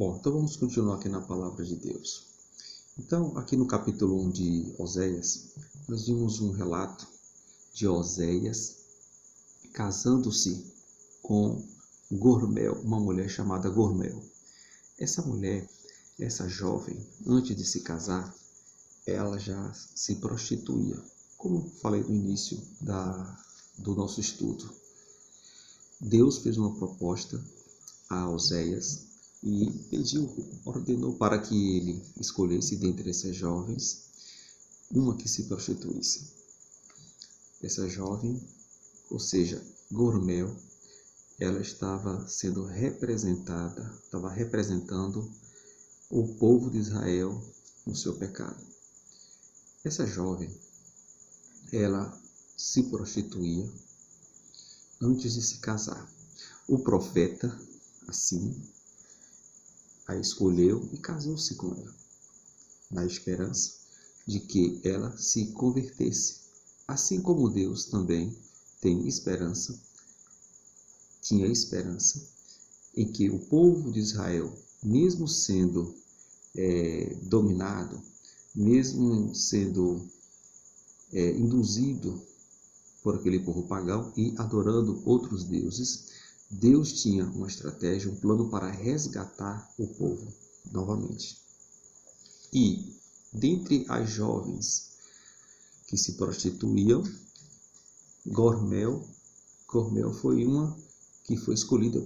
Bom, então vamos continuar aqui na palavra de Deus. Então, aqui no capítulo 1 de Oséias, nós vimos um relato de Oséias casando-se com Gormel, uma mulher chamada Gormel. Essa mulher, essa jovem, antes de se casar, ela já se prostituía, como falei no início do nosso estudo. Deus fez uma proposta a Oséias e ordenou para que ele escolhesse dentre essas jovens uma que se prostituísse. Essa jovem, ou seja, Gormel, ela estava representando o povo de Israel no seu pecado. Essa jovem, ela se prostituía antes de se casar. O profeta, assim, a escolheu e casou-se com ela, na esperança de que ela se convertesse. Assim como Deus também tinha esperança em que o povo de Israel, mesmo sendo dominado, mesmo sendo induzido por aquele povo pagão e adorando outros deuses, Deus tinha uma estratégia, um plano para resgatar o povo novamente. E, dentre as jovens que se prostituíam, Gormel foi uma que foi escolhida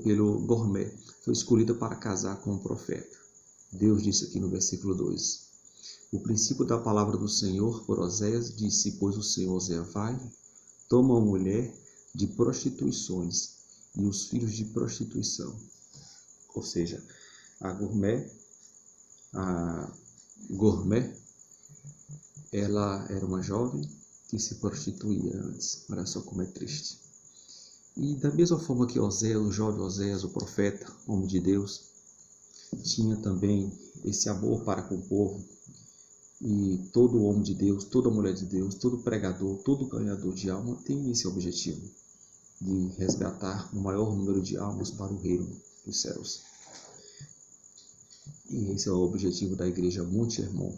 foi escolhida para casar com o profeta. Deus disse aqui no versículo 2, o princípio da palavra do Senhor por Oséias disse, pois o Senhor Oséias vai, toma uma mulher de prostituições e os filhos de prostituição. Ou seja, a Gormé, ela era uma jovem que se prostituía antes. Olha só como é triste. E da mesma forma que Oséias, o jovem Oséias, o profeta, homem de Deus, tinha também esse amor para com o povo, e todo homem de Deus, toda mulher de Deus, todo pregador, todo ganhador de alma tem esse objetivo, de resgatar o maior número de almas para o reino dos céus. E esse é o objetivo da igreja Monte Hermon,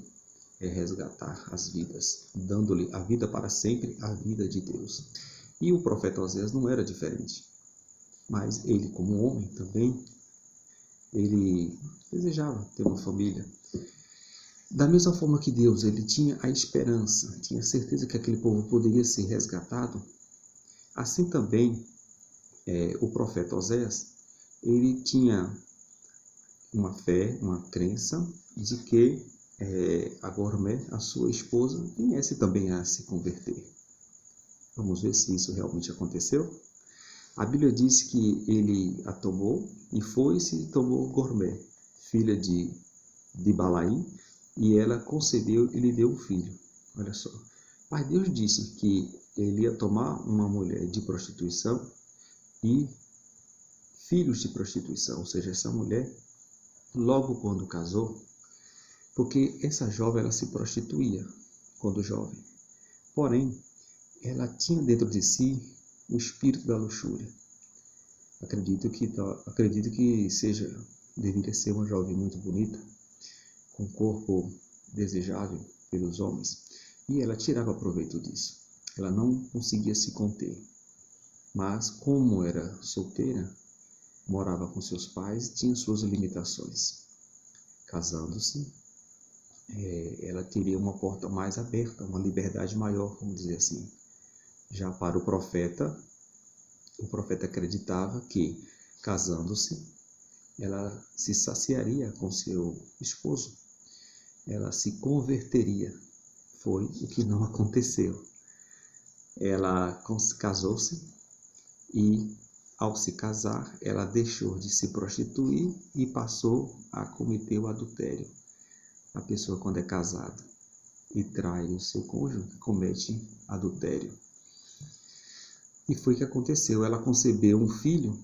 é resgatar as vidas, dando-lhe a vida para sempre, a vida de Deus. E o profeta Oséias não era diferente, mas ele, como homem também, ele desejava ter uma família. Da mesma forma que Deus, ele tinha a esperança, tinha certeza que aquele povo poderia ser resgatado, assim também o profeta Oséias, ele tinha uma fé, uma crença de que a Gormé, a sua esposa, viesse também a se converter. Vamos ver se isso realmente aconteceu. A Bíblia diz que ele a tomou e foi-se e tomou Gormé, filha de Balaim, e ela concebeu e lhe deu um filho. Olha só. Mas Deus disse que ele ia tomar uma mulher de prostituição e filhos de prostituição, ou seja, essa mulher, logo quando casou, porque essa jovem ela se prostituía quando jovem. Porém, ela tinha dentro de si o espírito da luxúria. Acredito que deveria ser uma jovem muito bonita, com um corpo desejável pelos homens, e ela tirava proveito disso. Ela não conseguia se conter, mas como era solteira, morava com seus pais, tinha suas limitações. Casando-se, ela teria uma porta mais aberta, uma liberdade maior, vamos dizer assim. Já para o profeta acreditava que, casando-se, ela se saciaria com seu esposo, ela se converteria. Foi o que não aconteceu. Ela casou-se e, ao se casar, ela deixou de se prostituir e passou a cometer o adultério. A pessoa, quando é casada e trai o seu cônjuge, comete adultério. E foi o que aconteceu. Ela concebeu um filho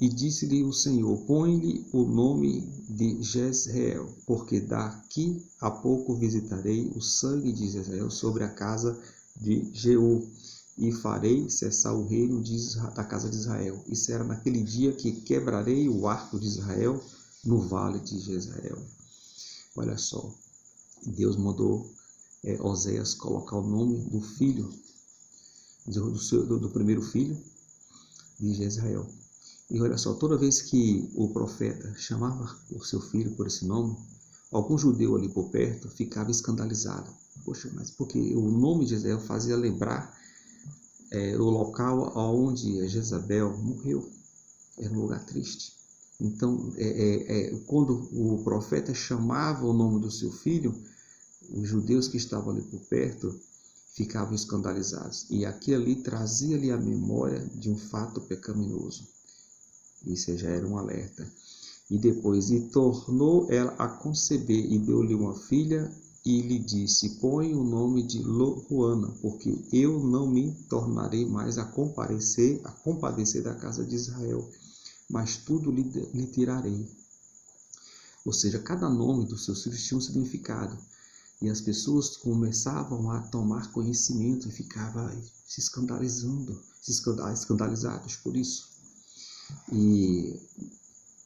e disse-lhe o Senhor, põe-lhe o nome de Jezreel, porque daqui a pouco visitarei o sangue de Jezreel sobre a casa de Jeú, e farei cessar o reino da casa de Israel. E será naquele dia que quebrarei o arco de Israel no vale de Jezreel. Olha só, Deus mandou Oséias colocar o nome do filho, do primeiro filho de Jezreel. E olha só, toda vez que o profeta chamava o seu filho por esse nome, algum judeu ali por perto ficava escandalizado. Poxa, mas porque o nome de Jezreel fazia lembrar o local onde Jezabel morreu. Era um lugar triste. Então, quando o profeta chamava o nome do seu filho, os judeus que estavam ali por perto ficavam escandalizados. E aquilo ali trazia-lhe a memória de um fato pecaminoso. Isso já era um alerta. E depois, e tornou ela a conceber, e deu-lhe uma filha, e lhe disse, põe o nome de Loruana, porque eu não me tornarei mais a compadecer da casa de Israel, mas tudo lhe tirarei. Ou seja, cada nome dos seus filhos tinha um significado. E as pessoas começavam a tomar conhecimento e ficavam se escandalizados por isso. E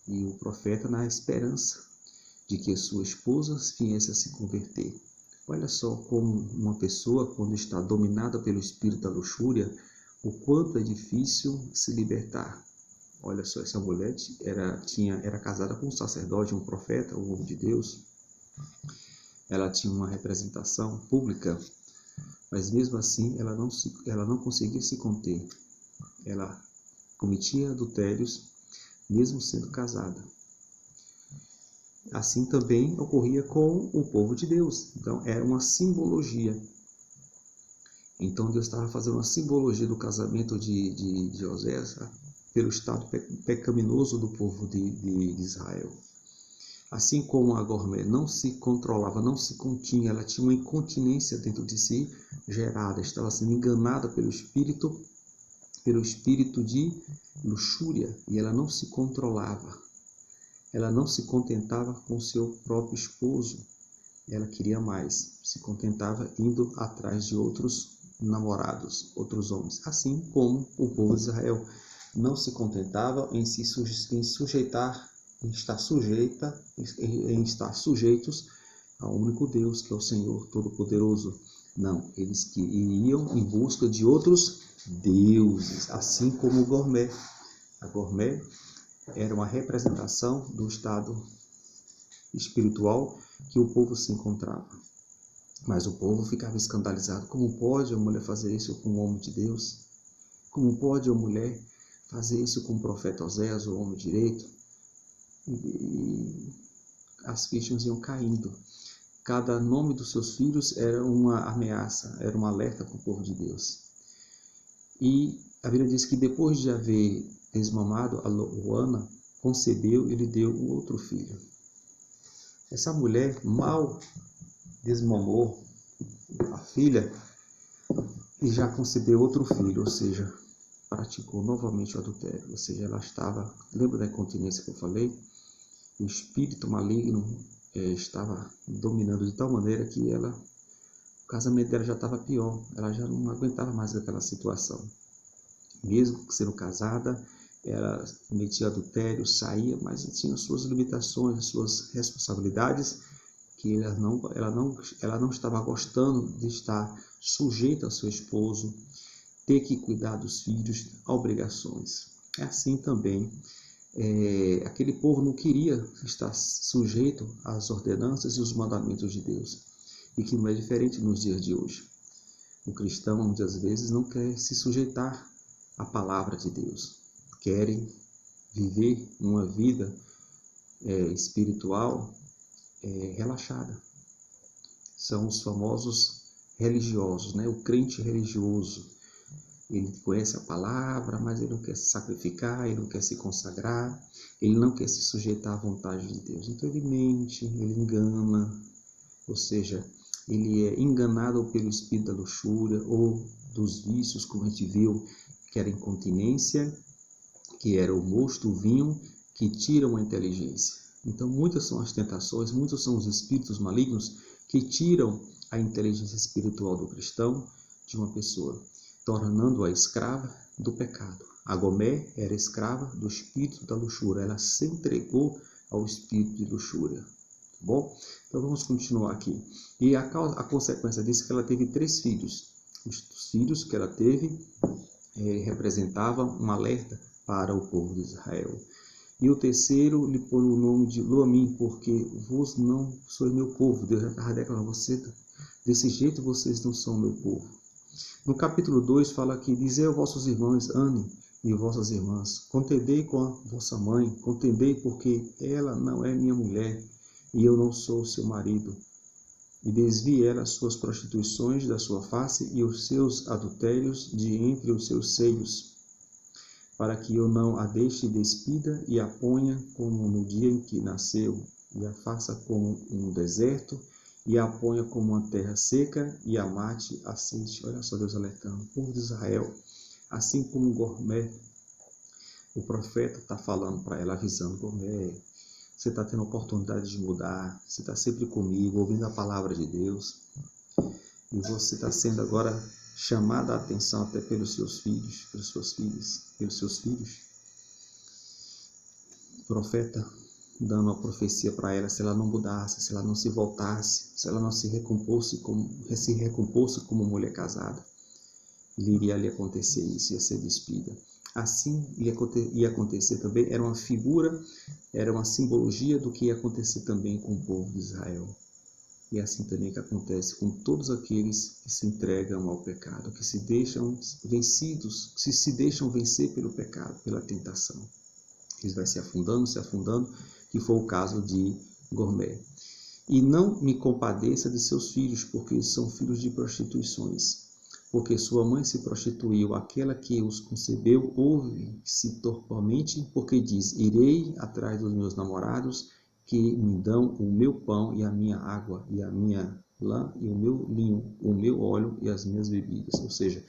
o profeta na esperança de que a sua esposa viesse a se converter. Olha só como uma pessoa, quando está dominada pelo espírito da luxúria, o quanto é difícil se libertar. Olha só, essa mulher era casada com um sacerdote, um profeta, um homem de Deus. Ela tinha uma representação pública, mas mesmo assim ela não conseguia se conter. Ela cometia adultérios, mesmo sendo casada. Assim também ocorria com o povo de Deus. Então, era uma simbologia. Então, Deus estava fazendo uma simbologia do casamento de Oséias pelo estado pecaminoso do povo de Israel. Assim como a Gormé não se controlava, não se continha, ela tinha uma incontinência dentro de si gerada, estava sendo enganada pelo espírito de luxúria, e ela não se controlava. Ela não se contentava com seu próprio esposo, ela queria mais, se contentava indo atrás de outros namorados, outros homens. Assim como o povo de Israel não se contentava em estar sujeitos ao único Deus, que é o Senhor Todo-Poderoso. Não, eles iriam em busca de outros deuses, assim como o Gormé. A Gormé era uma representação do estado espiritual que o povo se encontrava. Mas o povo ficava escandalizado. Como pode a mulher fazer isso com o homem de Deus? Como pode a mulher fazer isso com o profeta Oséias, o homem direito? E as fichas iam caindo. Cada nome dos seus filhos era uma ameaça, era um alerta para o povo de Deus. E a Bíblia diz que depois de haver desmamado a Loruana, concebeu e lhe deu um outro filho. Essa mulher mal desmamou a filha e já concebeu outro filho, ou seja, praticou novamente o adultério. Ou seja, ela estava, lembra da incontinência que eu falei? O espírito maligno estava dominando de tal maneira que o casamento dela já estava pior, ela já não aguentava mais aquela situação. Mesmo sendo casada, ela cometia adultério, saía, mas tinha suas limitações, suas responsabilidades, que ela não estava gostando de estar sujeita ao seu esposo, ter que cuidar dos filhos, obrigações. Assim também, aquele povo não queria estar sujeito às ordenanças e os mandamentos de Deus, e que não é diferente nos dias de hoje. O cristão, muitas vezes, não quer se sujeitar à palavra de Deus. Querem viver uma vida espiritual relaxada. São os famosos religiosos, né? O crente religioso. Ele conhece a palavra, mas ele não quer se sacrificar, ele não quer se consagrar, ele não quer se sujeitar à vontade de Deus. Então ele mente, ele engana, ou seja, ele é enganado pelo espírito da luxúria ou dos vícios, como a gente viu, que era a incontinência, que era o mosto, o vinho, que tiram a inteligência. Então muitas são as tentações, muitos são os espíritos malignos que tiram a inteligência espiritual do cristão, de uma pessoa, tornando-a escrava do pecado. A Gormé era escrava do espírito da luxúria, ela se entregou ao espírito de luxúria. Tá bom? Então vamos continuar aqui. E a consequência disso é que ela teve 3 filhos. Os filhos que ela teve representavam um alerta para o povo de Israel. E o terceiro lhe pôs o nome de Loamim, porque vos não sois meu povo. Deus já estava declarando, desse jeito vocês não são meu povo. No capítulo 2 fala que, dizei aos vossos irmãos, Ane e vossas irmãs, contendei com a vossa mãe, contendei porque ela não é minha mulher, e eu não sou seu marido. E desvie ela as suas prostituições da sua face e os seus adultérios de entre os seus seios, para que eu não a deixe despida e a ponha como no dia em que nasceu, e a faça como um deserto, e a ponha como uma terra seca, e a mate a sede. Olha só Deus alertando o povo de Israel, assim como Gormé, o profeta está falando para ela, avisando, Gormé, você está tendo a oportunidade de mudar, você está sempre comigo, ouvindo a palavra de Deus, e você está sendo agora chamada a atenção até pelos seus filhos, pelas suas filhas, pelos seus filhos. O profeta dando uma profecia para ela, se ela não mudasse, se ela não se voltasse, se ela não se recomposse como mulher casada, iria lhe acontecer isso, ia ser despida. Assim ia acontecer também, era uma figura, era uma simbologia do que ia acontecer também com o povo de Israel. E assim também que acontece com todos aqueles que se entregam ao pecado, que se deixam vencidos, que se deixam vencer pelo pecado, pela tentação. Eles vão se afundando, que foi o caso de Gormé. E não me compadeça de seus filhos, porque são filhos de prostituições. Porque sua mãe se prostituiu, aquela que os concebeu ouve-se torpemente, porque diz, irei atrás dos meus namorados, que me dão o meu pão e a minha água, e a minha lã e o meu linho, o meu óleo e as minhas bebidas. Ou seja,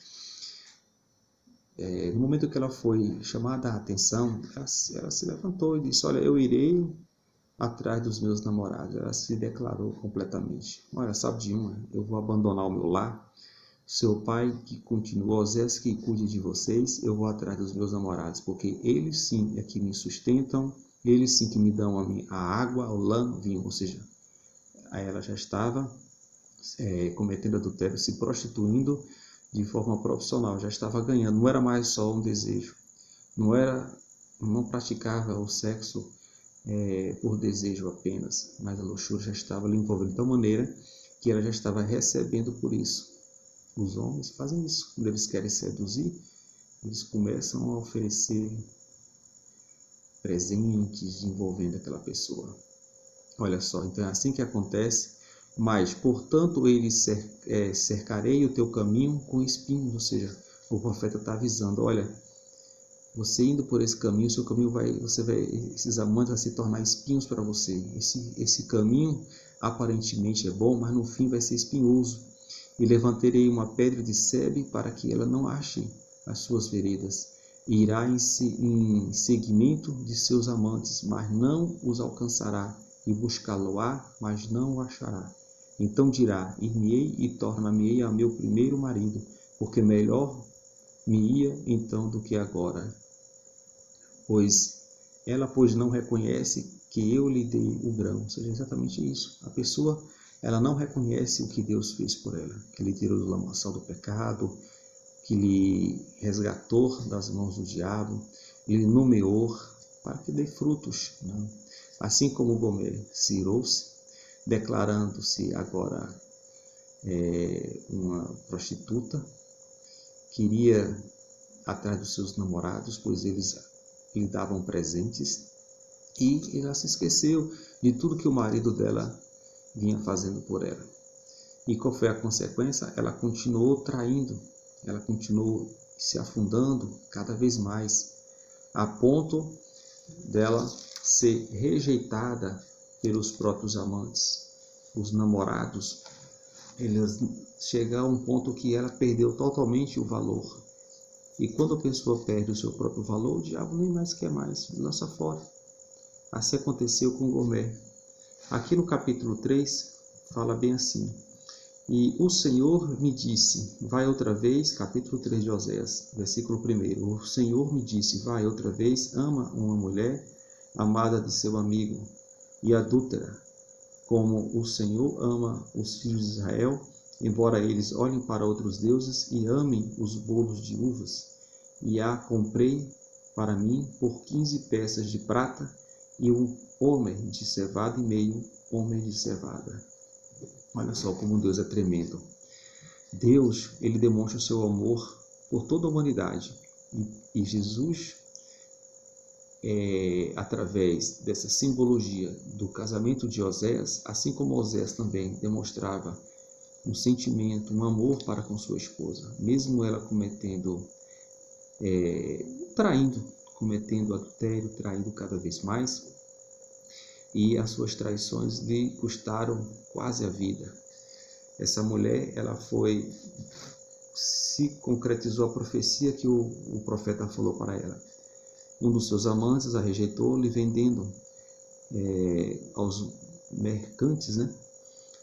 no momento que ela foi chamada a atenção, ela se levantou e disse, olha, eu irei atrás dos meus namorados. Ela se declarou completamente. Olha, sabe de uma, eu vou abandonar o meu lar, seu pai que continua, Osés que cuide de vocês, eu vou atrás dos meus namorados, porque eles sim é que me sustentam, eles sim que me dão a água, o lã, o vinho. Ou seja, aí ela já estava cometendo adultério, se prostituindo de forma profissional, já estava ganhando, não era mais só um desejo, não praticava o sexo por desejo apenas, mas a luxúria já estava lhe envolvendo de tal maneira que ela já estava recebendo por isso. Os homens fazem isso, quando eles querem seduzir, eles começam a oferecer presentes envolvendo aquela pessoa. Olha só, então é assim que acontece. Mas, portanto, cercarei o teu caminho com espinhos. Ou seja, o profeta está avisando, olha, você indo por esse caminho, seu caminho esses amantes vão se tornar espinhos para você. Esse caminho aparentemente é bom, mas no fim vai ser espinhoso. E levantarei uma pedra de sebe para que ela não ache as suas veredas. E irá em seguimento de seus amantes, mas não os alcançará. E buscá-lo-á, mas não o achará. Então dirá, ir-me-ei e torna-me-ei a meu primeiro marido, porque melhor me ia então do que agora. Ela não reconhece que eu lhe dei o grão. Ou seja, exatamente isso. A pessoa, ela não reconhece o que Deus fez por ela, que lhe tirou do lamaçal do pecado, que lhe resgatou das mãos do diabo, lhe nomeou para que dê frutos. Não? Assim como Gormé se irou-se, declarando-se agora uma prostituta, queria atrás dos seus namorados, pois eles lhe davam presentes, e ela se esqueceu de tudo que o marido dela vinha fazendo por ela. E qual foi a consequência? Ela continuou traindo, ela continuou se afundando cada vez mais, a ponto dela ser rejeitada pelos próprios amantes. Os namorados, eles chegaram a um ponto que ela perdeu totalmente o valor. E quando a pessoa perde o seu próprio valor, o diabo nem mais quer mais, lança fora. Assim aconteceu com Gormé. Aqui no capítulo 3, fala bem assim. E o Senhor me disse, vai outra vez, capítulo 3 de Oséias, versículo 1. O Senhor me disse, vai outra vez, ama uma mulher amada de seu amigo e adúltera, como o Senhor ama os filhos de Israel, embora eles olhem para outros deuses e amem os bolos de uvas. E a comprei para mim por 15 peças de prata e um homer de cevada e meio homer de cevada. Olha só como Deus é tremendo. Deus, ele demonstra o seu amor por toda a humanidade. E Jesus, através dessa simbologia do casamento de Oséias, assim como Oséias também demonstrava um sentimento, um amor para com sua esposa, mesmo ela cometendo adultério, traindo cada vez mais, e as suas traições lhe custaram quase a vida. Essa mulher, se concretizou a profecia que o profeta falou para ela. Um dos seus amantes a rejeitou, lhe vendendo aos mercantes, né?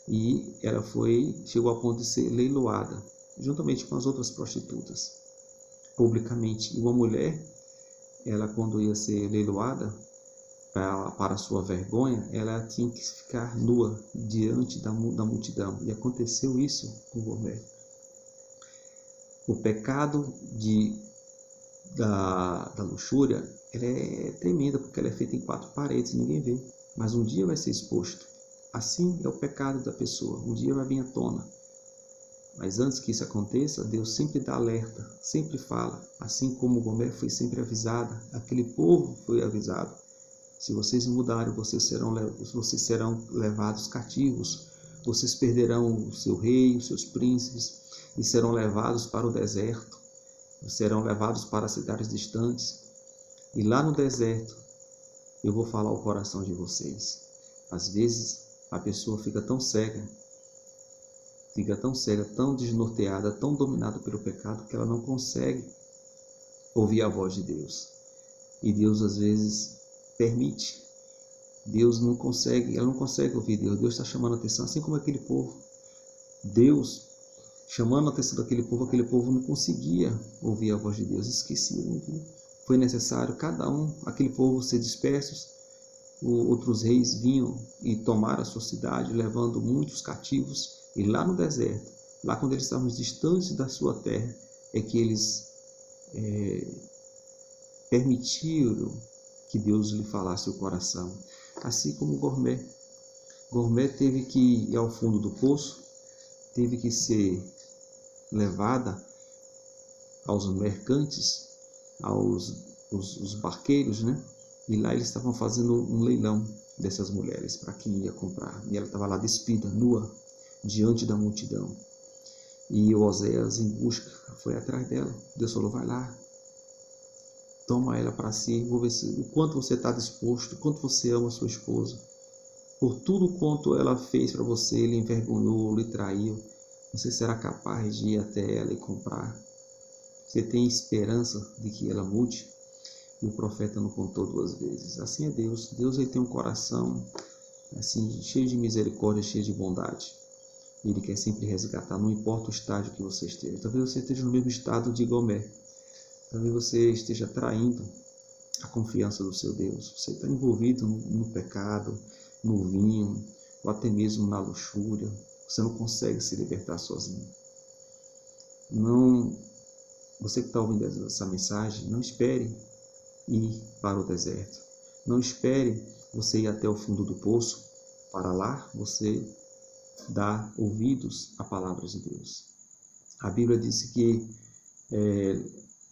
E ela chegou a ponto de ser leiloada, juntamente com as outras prostitutas, publicamente. E uma mulher, ela quando ia ser leiloada, para sua vergonha, ela tinha que ficar nua diante da multidão. E aconteceu isso com Gomer. O pecado da luxúria, ela é tremenda, porque ela é feita em 4 paredes, ninguém vê. Mas um dia vai ser exposto. Assim é o pecado da pessoa, um dia vai vir à tona. Mas antes que isso aconteça, Deus sempre dá alerta, sempre fala. Assim como Gomer foi sempre avisada, aquele povo foi avisado. Se vocês mudarem, vocês serão levados cativos. Vocês perderão o seu rei, os seus príncipes, e serão levados para o deserto. Serão levados para cidades distantes. E lá no deserto, eu vou falar o coração de vocês. Às vezes, a pessoa fica tão cega, tão desnorteada, tão dominada pelo pecado, que ela não consegue ouvir a voz de Deus. E Deus, às vezes, permite. Ela não consegue ouvir Deus. Deus está chamando a atenção, assim como aquele povo. Deus chamando a atenção daquele povo não conseguia ouvir a voz de Deus, esquecia de ouvir. Foi necessário aquele povo ser dispersos. Outros reis vinham e tomaram a sua cidade, levando muitos cativos. E lá no deserto, lá quando eles estavam distantes da sua terra, é que eles permitiram que Deus lhe falasse o coração. Assim como Gomer. Gomer teve que ir ao fundo do poço, teve que ser levada aos mercantes, os barqueiros, né? E lá eles estavam fazendo um leilão dessas mulheres para quem ia comprar. E ela estava lá despida, nua, diante da multidão. E o Oséias, em busca, foi atrás dela. Deus falou: vai lá, toma ela para si, vou ver o quanto você está disposto, o quanto você ama a sua esposa. Por tudo quanto ela fez para você, lhe envergonhou, lhe traiu, você será capaz de ir até ela e comprar? Você tem esperança de que ela mude? E o profeta não contou 2 vezes. Assim é Deus. Deus, ele tem um coração assim, cheio de misericórdia, cheio de bondade. Ele quer sempre resgatar, não importa o estágio que você esteja. Talvez você esteja no mesmo estado de Gomer. Talvez você esteja traindo a confiança do seu Deus. Você está envolvido no pecado, no vinho, ou até mesmo na luxúria. Você não consegue se libertar sozinho. Você que está ouvindo essa mensagem, não espere ir para o deserto. Não espere você ir até o fundo do poço. Para lá você dá ouvidos à palavra de Deus. A Bíblia diz que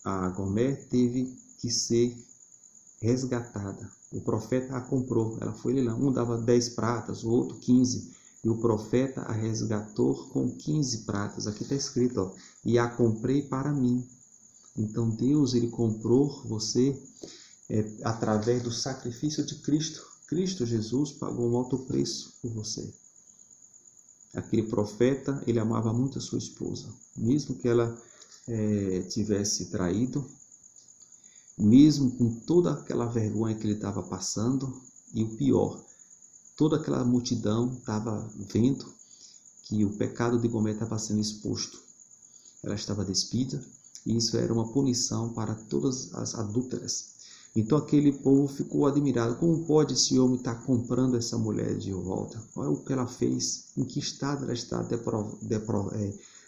a Gomer teve que ser resgatada. O profeta a comprou, ela foi leilão. Um dava 10 pratas, o outro 15. E o profeta a resgatou com 15 pratas. Aqui está escrito, e a comprei para mim. Então Deus, ele comprou você através do sacrifício de Cristo. Cristo Jesus pagou um alto preço por você. Aquele profeta, ele amava muito a sua esposa. Mesmo que ela tivesse traído, mesmo com toda aquela vergonha que ele estava passando, e o pior, toda aquela multidão estava vendo que o pecado de Gomer estava sendo exposto. Ela estava despida, e isso era uma punição para todas as adúlteras. Então aquele povo ficou admirado. Como pode esse homem estar comprando essa mulher de volta? Olha o que ela fez, em que estado ela está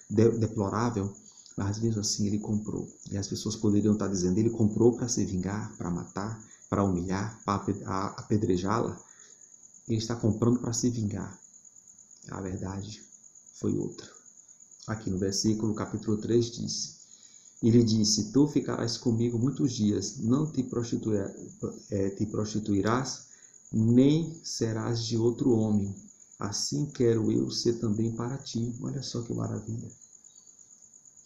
deplorável. Mas mesmo assim ele comprou. E as pessoas poderiam estar dizendo, ele comprou para se vingar, para matar, para humilhar, para apedrejá-la. Ele está comprando para se vingar. A verdade foi outra. Aqui no versículo capítulo 3 diz: ele disse, tu ficarás comigo muitos dias, não te prostituirás, nem serás de outro homem. Assim quero eu ser também para ti. Olha só que maravilha.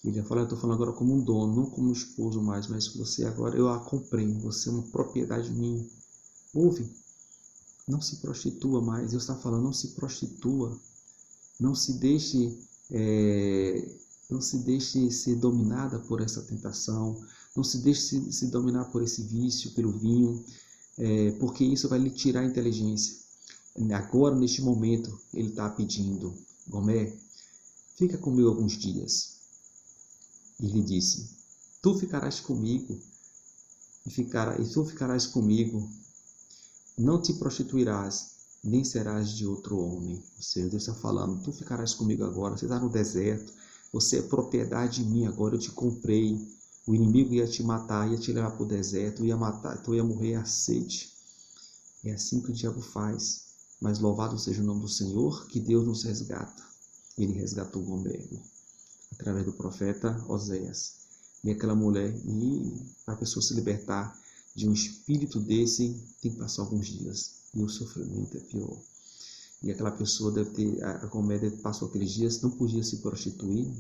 Ele fala, eu estou falando agora como um dono, não como um esposo mais, mas você agora, eu a comprei, você é uma propriedade minha. Ouve, não se prostitua mais. Deus está falando, não se prostitua. Não se deixe ser dominada por essa tentação, não se deixe se dominar por esse vício, pelo vinho, porque isso vai lhe tirar a inteligência. Agora, neste momento, ele está pedindo, Gomer, fica comigo alguns dias. E ele disse, tu ficarás comigo, e tu ficarás comigo, não te prostituirás, nem serás de outro homem. Ou seja, Deus está falando, tu ficarás comigo agora, você está no deserto, você é propriedade minha agora, eu te comprei. O inimigo ia te matar, ia te levar para o deserto, ia matar, tu ia morrer à sede. É assim que o diabo faz. Mas louvado seja o nome do Senhor, que Deus nos resgata. Ele resgatou Gomer através do profeta Oséias. E aquela mulher, e para a pessoa se libertar de um espírito desse, tem que passar alguns dias. E o sofrimento é pior. E aquela pessoa a Gomer passou aqueles dias, não podia se prostituir,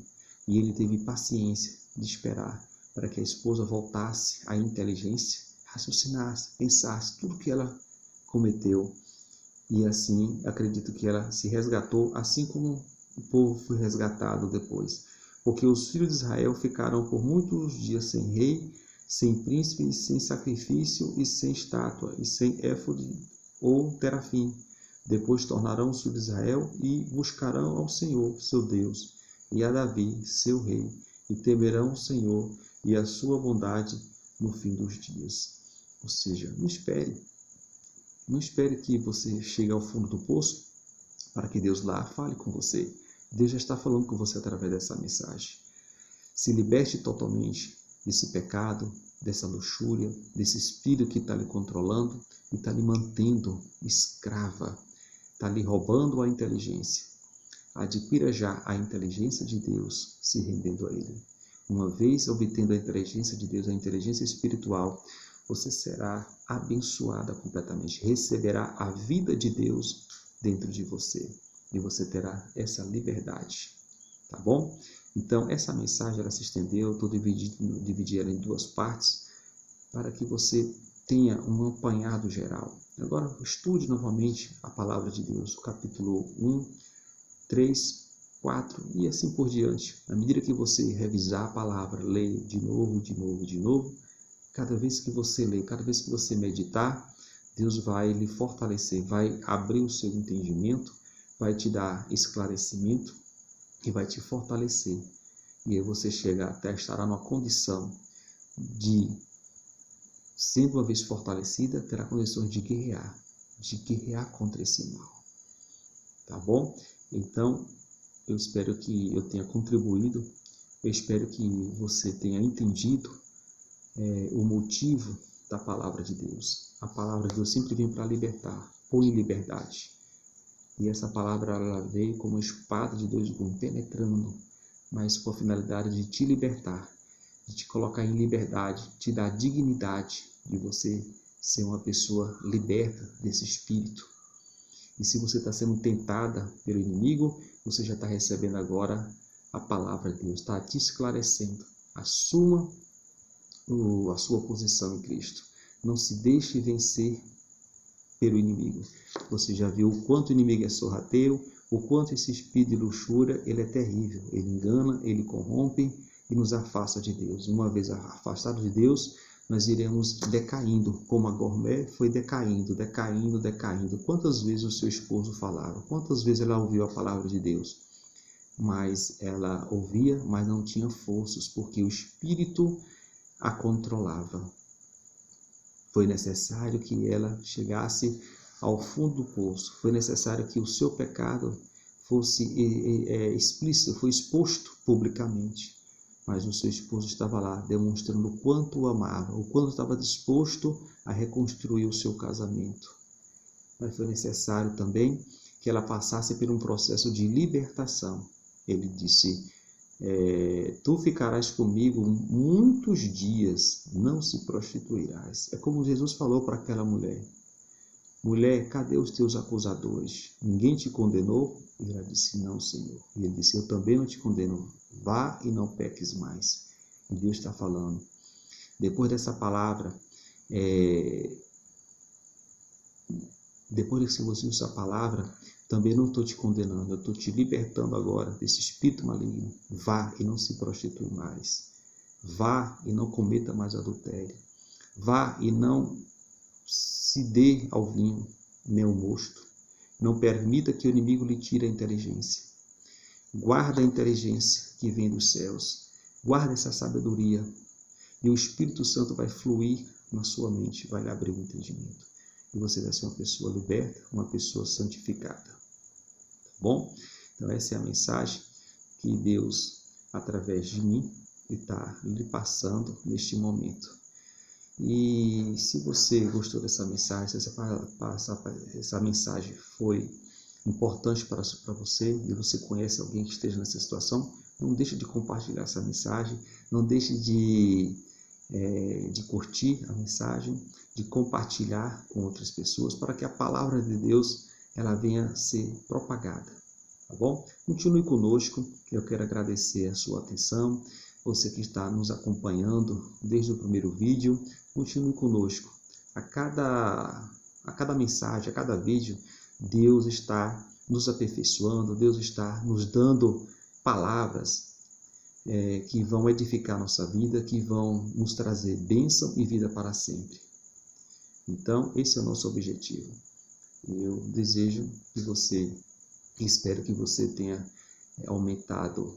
e ele teve paciência de esperar para que a esposa voltasse à inteligência, raciocinasse, pensasse tudo que ela cometeu. E assim, acredito que ela se resgatou, assim como o povo foi resgatado depois. Porque os filhos de Israel ficaram por muitos dias sem rei, sem príncipe, sem sacrifício e sem estátua, e sem éfode ou terafim. Depois tornarão os filhos de Israel e buscarão ao Senhor, seu Deus, e a Davi, seu rei, e temerão o Senhor e a sua bondade no fim dos dias. Ou seja, não espere. Não espere que você chegue ao fundo do poço para que Deus lá fale com você. Deus já está falando com você através dessa mensagem. Se liberte totalmente desse pecado, dessa luxúria, desse espírito que está lhe controlando e está lhe mantendo escrava, está lhe roubando a inteligência. Adquira já a inteligência de Deus se rendendo a Ele. Uma vez obtendo a inteligência de Deus, a inteligência espiritual, você será abençoada completamente. Receberá a vida de Deus dentro de você. E você terá essa liberdade. Tá bom? Então, essa mensagem ela se estendeu, eu estou dividi ela em duas partes, para que você tenha um apanhado geral. Agora, estude novamente a palavra de Deus, o capítulo 1, 3, 4 e assim por diante. À medida que você revisar a palavra, ler de novo, cada vez que você ler, cada vez que você meditar, Deus vai lhe fortalecer, vai abrir o seu entendimento, vai te dar esclarecimento e vai te fortalecer. E aí você estará numa condição de, sendo uma vez fortalecida, terá condições de guerrear contra esse mal. Tá bom? Então, eu espero que eu tenha contribuído, eu espero que você tenha entendido o motivo da palavra de Deus. A palavra de Deus sempre vem para libertar, ou em liberdade. E essa palavra ela veio como uma espada de dois gumes, penetrando, mas com a finalidade de te libertar, de te colocar em liberdade, te dar dignidade de você ser uma pessoa liberta desse espírito. E se você está sendo tentada pelo inimigo, você já está recebendo agora a palavra de Deus, está te esclarecendo. Assuma a sua posição em Cristo. Não se deixe vencer pelo inimigo. Você já viu o quanto o inimigo é sorrateiro, o quanto esse espírito de luxúria ele é terrível. Ele engana, ele corrompe e nos afasta de Deus. Uma vez afastado de Deus, nós iremos decaindo, como a Gomer foi decaindo. Quantas vezes o seu esposo falava? Quantas vezes ela ouviu a palavra de Deus? Mas ela ouvia, mas não tinha forças, porque o espírito a controlava. Foi necessário que ela chegasse ao fundo do poço. Foi necessário que o seu pecado fosse explícito, foi exposto publicamente. Mas o seu esposo estava lá, demonstrando o quanto o amava, o quanto estava disposto a reconstruir o seu casamento. Mas foi necessário também que ela passasse por um processo de libertação. Ele disse: tu ficarás comigo muitos dias, não se prostituirás. É como Jesus falou para aquela mulher: mulher, cadê os teus acusadores? Ninguém te condenou? E ela disse: não, Senhor. E ele disse: eu também não te condeno. Vá e não peques mais. E Deus está falando. Depois dessa palavra, depois que você usa a palavra, também não estou te condenando, eu estou te libertando agora desse espírito maligno. Vá e não se prostitui mais. Vá e não cometa mais adultério. Vá e não se dê ao vinho, nem ao mosto. Não permita que o inimigo lhe tire a inteligência. Guarda a inteligência que vem dos céus. Guarda essa sabedoria. E o Espírito Santo vai fluir na sua mente, vai lhe abrir o entendimento. E você vai ser uma pessoa liberta, uma pessoa santificada. Tá bom? Então essa é a mensagem que Deus, através de mim, está lhe passando neste momento. E se você gostou dessa mensagem, se essa mensagem foi importante para você, e você conhece alguém que esteja nessa situação, não deixe de compartilhar essa mensagem, não deixe de curtir a mensagem, de compartilhar com outras pessoas, para que a palavra de Deus ela venha a ser propagada, tá bom? Continue conosco, eu quero agradecer a sua atenção, você que está nos acompanhando desde o primeiro vídeo, continue conosco. A cada mensagem, a cada vídeo, Deus está nos aperfeiçoando, Deus está nos dando palavras que vão edificar nossa vida, que vão nos trazer bênção e vida para sempre. Então, esse é o nosso objetivo. Eu desejo que você, espero que você tenha aumentado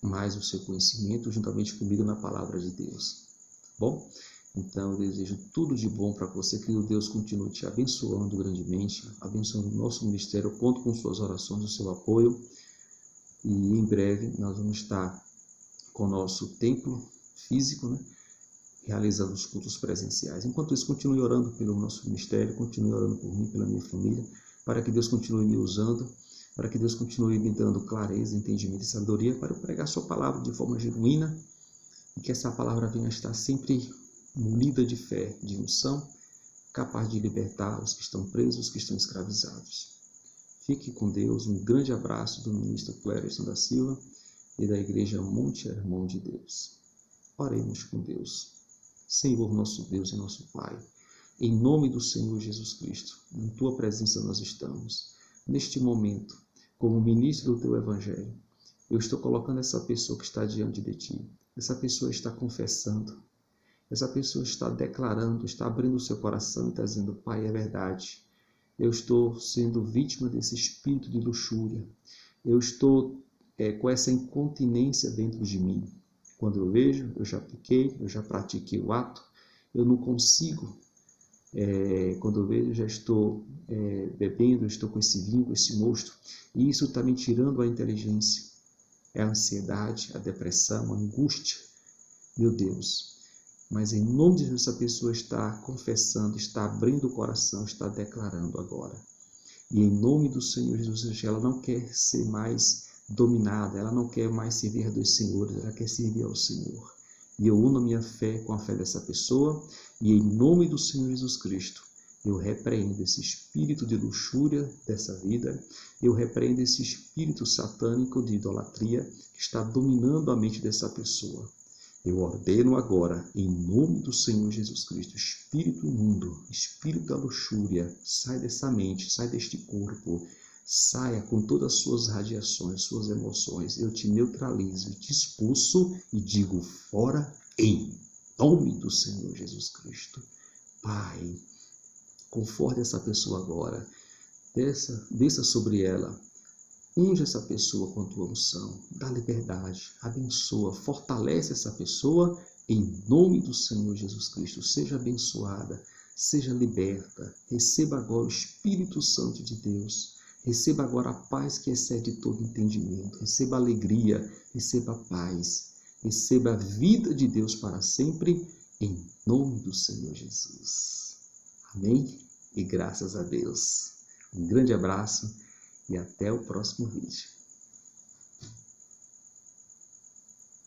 mais o seu conhecimento juntamente comigo na palavra de Deus. Tá bom? Então, eu desejo tudo de bom para você, que o Deus continue te abençoando grandemente, abençoando o nosso ministério. Eu conto com suas orações, o seu apoio. E em breve nós vamos estar com o nosso templo físico, né, realizando os cultos presenciais. Enquanto isso, continue orando pelo nosso ministério, continue orando por mim, pela minha família, para que Deus continue me usando, para que Deus continue me dando clareza, entendimento e sabedoria para eu pregar a sua palavra de forma genuína e que essa palavra venha a estar sempre munida de fé, de unção, capaz de libertar os que estão presos, os que estão escravizados. Fique com Deus. Um grande abraço do ministro Clérison da Silva e da Igreja Monte Hermon de Deus. Oremos com Deus. Senhor, nosso Deus e nosso Pai, em nome do Senhor Jesus Cristo, em Tua presença nós estamos. Neste momento, como ministro do Teu Evangelho, eu estou colocando essa pessoa que está diante de Ti. Essa pessoa está confessando. Essa pessoa está declarando, está abrindo o seu coração e está dizendo: Pai, é verdade. Eu estou sendo vítima desse espírito de luxúria. Eu estou com essa incontinência dentro de mim. Quando eu vejo, eu já pequei, eu já pratiquei o ato, eu não consigo. Quando eu vejo, eu já estou bebendo, eu estou com esse vinho, com esse mosto. E isso está me tirando a inteligência. É a ansiedade, a depressão, a angústia. Meu Deus. Mas em nome de Deus, essa pessoa está confessando, está abrindo o coração, está declarando agora. E em nome do Senhor Jesus, ela não quer ser mais dominada, ela não quer mais servir a dois senhores, ela quer servir ao Senhor. E eu uno a minha fé com a fé dessa pessoa, e em nome do Senhor Jesus Cristo, eu repreendo esse espírito de luxúria dessa vida, eu repreendo esse espírito satânico de idolatria que está dominando a mente dessa pessoa. Eu ordeno agora, em nome do Senhor Jesus Cristo, espírito imundo, espírito da luxúria, sai dessa mente, sai deste corpo, saia com todas as suas radiações, suas emoções. Eu te neutralizo, te expulso e digo fora em nome do Senhor Jesus Cristo. Pai, conforte essa pessoa agora, desça sobre ela. Unge essa pessoa com a tua unção, dá liberdade, abençoa, fortalece essa pessoa Em nome do Senhor Jesus Cristo, seja abençoada, seja liberta. Receba agora o Espírito Santo de Deus. Receba agora a paz que excede todo entendimento. Receba alegria, receba paz. Receba a vida de Deus para sempre, em nome do Senhor Jesus. Amém? E graças a Deus. Um grande abraço e até o próximo vídeo.